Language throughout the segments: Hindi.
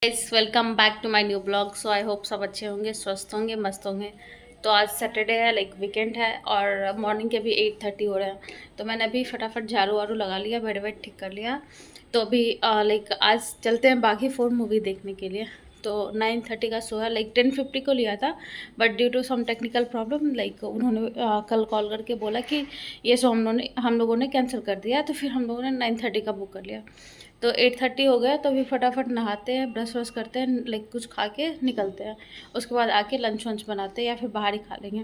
Guys welcome back to my new blog. So I hope सब अच्छे होंगे, स्वस्थ होंगे, मस्त होंगे। तो आज सैटरडे है, लाइक वीकेंड है और मॉर्निंग के भी 8:30 हो रहे हैं। तो मैंने अभी फटाफट झाड़ू वाड़ू लगा लिया, बेड वेड ठीक कर लिया। तो अभी लाइक आज चलते हैं बागी 4 मूवी देखने के लिए। तो 9:30 का शो है, लाइक 10:50 को लिया था, but due to some technical problem like उन्होंने कल कॉल करके बोला कि ये शो हम लोगों ने कैंसिल कर दिया। तो फिर हम लोगों ने 9:30 का बुक कर लिया। तो 8:30 हो गया, तो अभी फटाफट नहाते हैं, ब्रश व्रश करते हैं, लाइक कुछ खा के निकलते हैं। उसके बाद आके लंच वंच बनाते हैं या फिर बाहर ही खा लेंगे।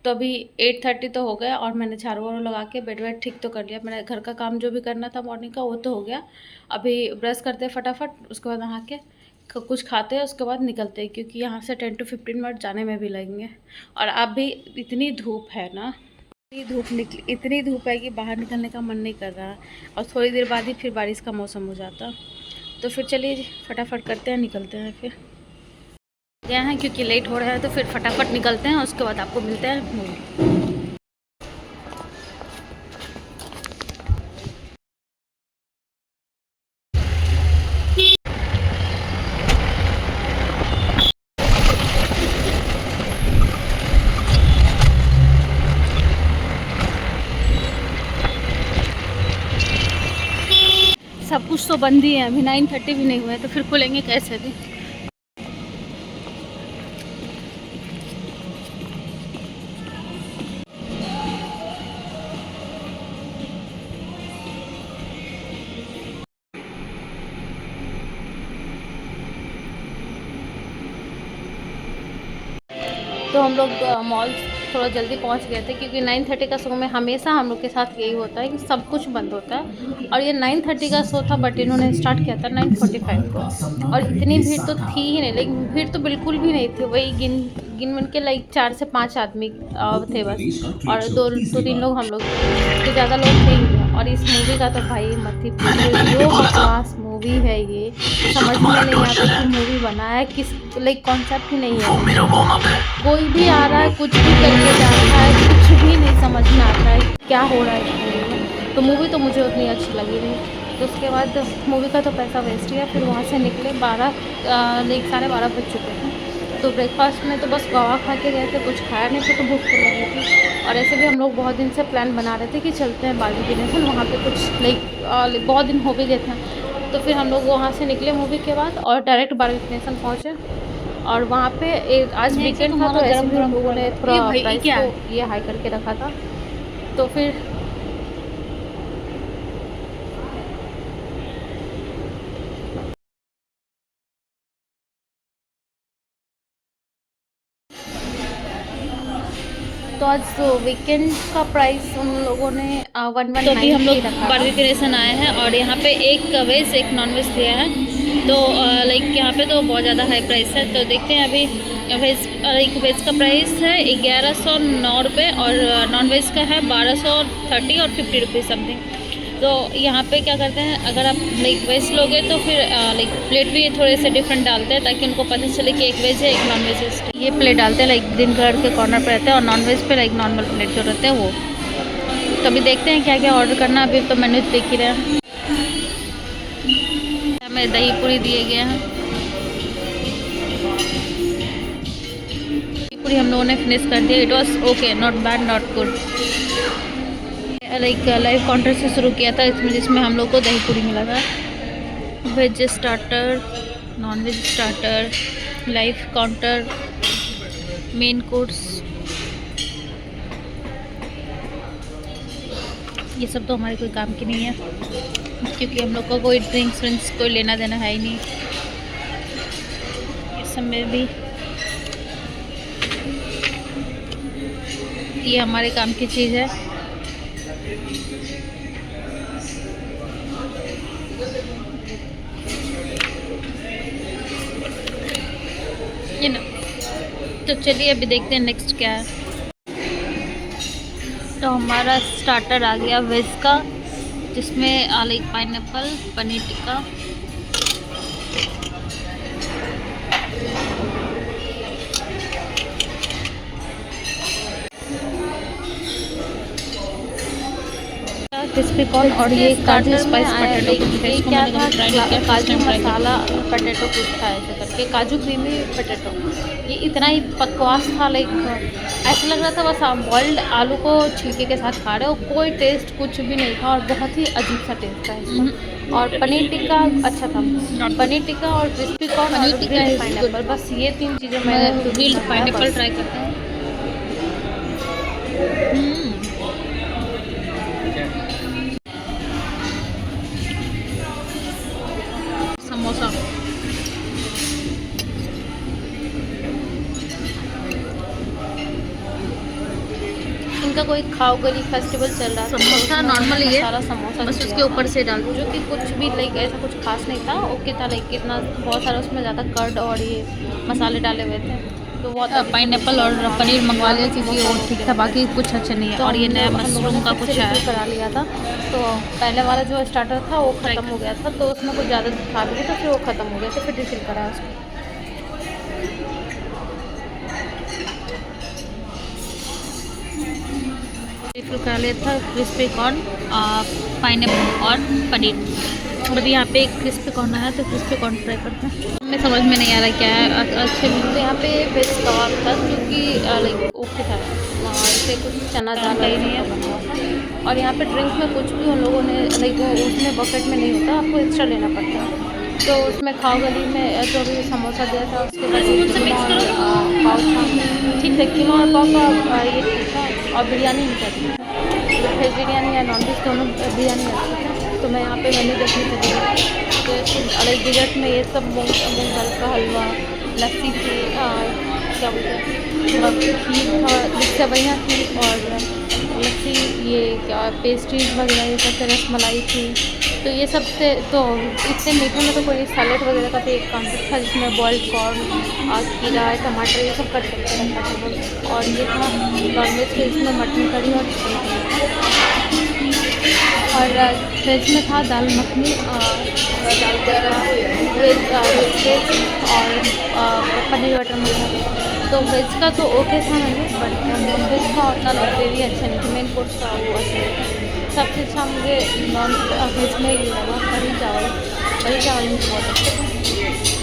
तो अभी 8:30 तो हो गया और मैंने झाड़ू वाड़ू लगा के बेड वेड ठीक तो कर लिया। मैंने घर का काम जो भी करना था मॉर्निंग का वो तो हो गया। अभी ब्रश करते हैं फटाफट, उसके बाद नहा के कुछ खाते हैं, उसके बाद निकलते हैं क्योंकि यहाँ से 10 to 15 मिनट जाने में भी लगेंगे। और अब भी इतनी धूप है ना, इतनी धूप है कि बाहर निकलने का मन नहीं कर रहा। और थोड़ी देर बाद ही फिर बारिश का मौसम हो जाता। तो फिर चलिए फटाफट करते हैं, निकलते हैं। फिर गए हैं क्योंकि लेट हो रहा है, तो फिर फटाफट निकलते हैं, उसके बाद आपको मिलते हैं मूवी। सब कुछ तो बंद ही है, अभी 9:30 भी नहीं हुआ है, तो फिर खुलेंगे कैसे भी। तो हम लोग मॉल थोड़ा जल्दी पहुंच गए थे क्योंकि 9:30 का शो में हमेशा हम लोग के साथ यही होता है कि सब कुछ बंद होता है। और ये 9:30 का शो था, बट इन्होंने स्टार्ट किया था 9:45 को। और इतनी भीड़ तो थी ही नहीं, लेकिन भीड़ तो बिल्कुल भी नहीं थी। वही गिन गिन मिन के लाइक 4 से 5 आदमी थे बस, और दो दो तीन लोग हम लोग, तो ज़्यादा लोग थे ही नहीं। और इस मूवी का तो भाई मत ही पूछिए, जो बकवास मूवी है ये, समझ में नहीं आता कि मूवी बना है किस, लाइक कॉन्सेप्ट ही नहीं है। कोई भी आ रहा है, कुछ भी करके जा रहा है, कुछ भी नहीं समझ में आता है क्या हो रहा है इस मूवी में। तो मूवी तो मुझे उतनी अच्छी लगी नहीं। तो उसके बाद मूवी का तो पैसा वेस्ट किया। फिर वहाँ से निकले 12:30 बज चुके थे। तो ब्रेकफास्ट में तो बस गवा खा के गए थे, कुछ खाया नहीं था, तो भूख तो लगी थी। और ऐसे भी हम लोग बहुत दिन से प्लान बना रहे थे कि चलते हैं बागी विनेशन, वहाँ पे कुछ लाइक बहुत दिन हो भी गए थे। तो फिर हम लोग वहाँ से निकले मूवी के बाद और डायरेक्ट बागी विनेशन पहुँचे। और वहाँ पे आज वीकेंड था, तो ऐसे भी हम लोगों ने थोड़ा प्राइस को ये हाई करके रखा था। तो फिर तो आज वीकेंड का प्राइस उन लोगों ने 119 तो अभी हम लोग बारहवीं क्रिएशन आए हैं और यहाँ पे एक वेज एक नॉन वेज दिया है। तो लाइक यहाँ पे तो बहुत ज़्यादा हाई प्राइस है। तो देखते हैं अभी वेज, लाइक वेज का प्राइस है 1109 और नॉन वेज का है 1230 और 50 रुपीज़ समथिंग। तो यहाँ पे क्या करते हैं, अगर आप लाइक वेज लोगे तो फिर लाइक प्लेट भी थोड़े से डिफरेंट डालते हैं ताकि उनको पता चले कि एक वेज है एक नॉन वेज है। ये प्लेट डालते हैं लाइक ग्रीन कलर के कॉर्नर पे रहते हैं, और नॉन वेज पे लाइक नॉर्मल प्लेट जो रहते हैं वो। तो अभी देखते हैं क्या क्या ऑर्डर करना। अभी तो मेन्यू देख ही रहे हैं। हमें दही पूरी दिए गए हैं। दही पूरी हम लोगों ने फिनिश कर दिया। It was okay, not bad, not good. Like live counter से शुरू किया था इसमें, जिसमें हम लोग को दही पूरी मिला था। Veg starter, non veg starter, live counter, main course, ये सब तो हमारे कोई काम की नहीं है क्योंकि हम लोग को कोई ड्रिंक्स व्रिंक्स कोई लेना देना है ही नहीं। इस सब में भी ये हमारे काम की चीज़ है। ये ना, तो चलिए अभी देखते हैं नेक्स्ट क्या है। तो हमारा स्टार्टर आ गया वेज का, जिसमें like pineapple, paneer tikka, crispy corn और ये काजू स्पाइस पटेटो कुछ है, इसको क्या मैंने था, कभी ट्राई नहीं किया, फर्स्ट काजू टाइम ट्राई मसाला किया। पटेटो कुछ था ऐसे करके, काजू क्रीमी पटेटो। ये इतना ही बकवास था, लाइक ऐसा लग रहा था बस आप बॉइल्ड आलू को छिलके के साथ खा रहे हो, कोई टेस्ट कुछ भी नहीं था और बहुत ही अजीब सा टेस्ट था इसका। और पनीर टिक्का अच्छा था, पनीर टिक्का और क्रिस्पी कॉर्न और paneer tikka grilled is good. Pineapple, बस ये 3 चीज़ें मैं मैंने ग्रिल्ड खाया पाइनएप्पल बस। ट्राई करता हूँ। हम्म, समोसा। इनका कोई खाओ गली फेस्टिवल चल रहा था, तो समोसा उसमें नॉर्मल ही मसाला है, समोसा बस दिया उसके था, ऊपर से डाल दो। जो कि कुछ भी लाइक ऐसा कुछ खास नहीं था, ओके था, लाइक इतना बहुत सारा उसमें ज़्यादा कर्ड और ये मसाले डाले हुए थे, तो बहुत अजीब सा पाइनएप्पल टेस्ट और लगा था। पनीर मंगवा लिया नॉर्मल क्योंकि समोसा वो वो ठीक ओके था, लगता बाकी था। कुछ अच्छा नहीं है। तो और ये नया हम लोगों ने मशरूम का फिर कुछ से है। रिफिल करा लिया था, तो पहले वाला जो स्टार्टर था वो ख़त्म हो गया था, तो उसमें कुछ ज़्यादा था भी नहीं, तो फिर वो ख़त्म हो गया, तो फिर रिफिल करा उसको। रिफिल करा लिया था क्रिस्पी कॉर्न, पाइनएप्पल और पनीर। और अभी यहाँ पे क्रिस्पी कॉर्न आया तो क्रिस्पी कॉर्न ट्राई करते हैं। हमें समझ में नहीं आ रहा क्या है, अच्छे तो यहाँ पे वेज कबाब था, जो कि लाइक ओके था, इसे कुछ चना दाल जानता ही वाला नहीं सबका है। बना हुआ था। और यहाँ पे ड्रिंक में कुछ भी उन लोगों ने लाइक वो उसमें बफेट में नहीं होता, आपको एक्स्ट्रा लेना पड़ता है। तो उसमें खाओ गली में जो अभी समोसा दिया था, उसके बाद स्पून एक से कीमा मिक्स और करोगे? पाव था, ठीक है, कीमा और पाव का ये ठीक था, और बिरयानी नहीं ठीक था, वेज बिरयानी या नॉन वेज दोनों बिरयानी अच्छी था। तो मैं यहाँ पे मेन्यू देखने चली गई, तो अलग डिजर्ट में ये सब मूंग दाल का हलवा, लस्सी थी, क्या बोलते हैं, खीर था, सेवइयाँ थी, और लस्सी, ये क्या पेस्ट्रीज वगैरह ये सब थे, रसमलाई थी। तो ये सब थे, तो इतने मीठे में तो कोई सैलेड वगैरह का भी एक काउंटर था, जिसमें बॉइल्ड कॉर्न, खीरा, टमाटर ये सब कट करके रखा था। और ये था नॉनवेज के, इसमें मटन करी और चिकन करी था। और वेज में था दाल मखनी, दाल तड़का, वेज और पनीर बटर मसाला। तो वेज का तो ओके था मेन्यू, बट नॉन वेज का उतना ग्रेवी अच्छा नहीं था, मेन कोर्स का वो अच्छा नहीं था। सबसे अच्छा मुझे नॉन वेज में ये लगा कढ़ी चावल। कढ़ी चावल मुझे बहुत अच्छे थे,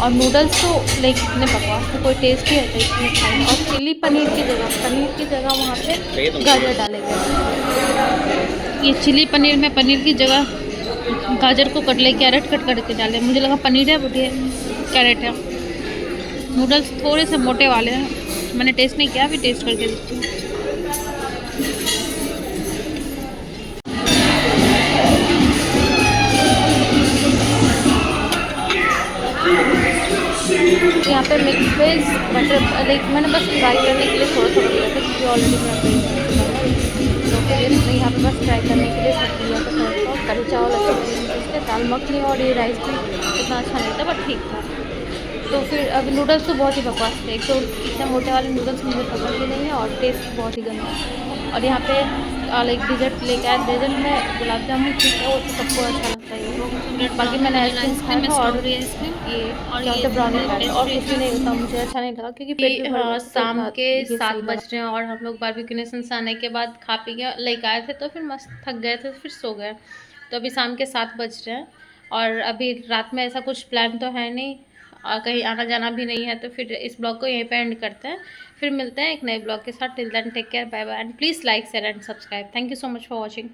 और नूडल्स तो लाइक इतने बकवास थे, कोई टेस्ट ही अच्छा इसमें था नहीं। और चिली पनीर की जगह वहाँ पे गाजर डाले गए थे। ये चिली पनीर में पनीर की जगह गाजर को कट ले, कैरेट कट करके डाले, मुझे लगा पनीर है बट ये कैरेट है। नूडल्स थोड़े से मोटे वाले हैं, मैंने टेस्ट नहीं किया, अभी टेस्ट करके देखती हूँ। यहाँ पे मिक्स वेज बटर लाइक मैंने बस ट्राई करने के लिए थोड़ा थोड़ा लिया था, क्योंकि ऑलरेडी मेरा वेज तो फिर यहाँ पे बस ट्राई करने के लिए सब लिया था थोड़ा थोड़ा। कढ़ी चावल अच्छे थे उसके, दाल मखनी और ये राइस भी उतना अच्छा नहीं था, बट ठीक था। तो फिर अभी नूडल्स तो बहुत ही बकवास थे, एक तो इतने मोटे वाले नूडल्स मुझे पसंद भी नहीं है, और टेस्ट बहुत ही गंदा है। और यहाँ पे लाइक डिजर्ट लेके आए, डेजर्ट में गुलाब जामुन ठीक है, वो तो सबको अच्छा लगता है, बाकी मैंने आइसक्रीम खाया था, और स्ट्रॉबेरी आइसक्रीम ये और क्या ये होता है ब्राउनी खाया था, और कुछ भी नहीं होता, पेस्ट्री। मुझे अच्छा नहीं लगा, क्योंकि पेट भी भर गया था, तो शाम उतना के ये 7 सही लगा। बज रहे हैं और हम लोग बारबेक्यू नेशन से आने के बाद खा पी के लाइक आए थे, तो फिर मस्त थक गए थे, फिर सो गए। तो अभी शाम के 7 बज रहे हैं, और अभी रात में ऐसा कुछ प्लान तो है नहीं, कहीं आना जाना भी नहीं है, तो फिर इस ब्लॉग को यहीं पे एंड करते हैं। फिर मिलते हैं एक नए ब्लॉग के साथ। Till then take care, bye bye, and please like share and subscribe. Thank you so much for watching.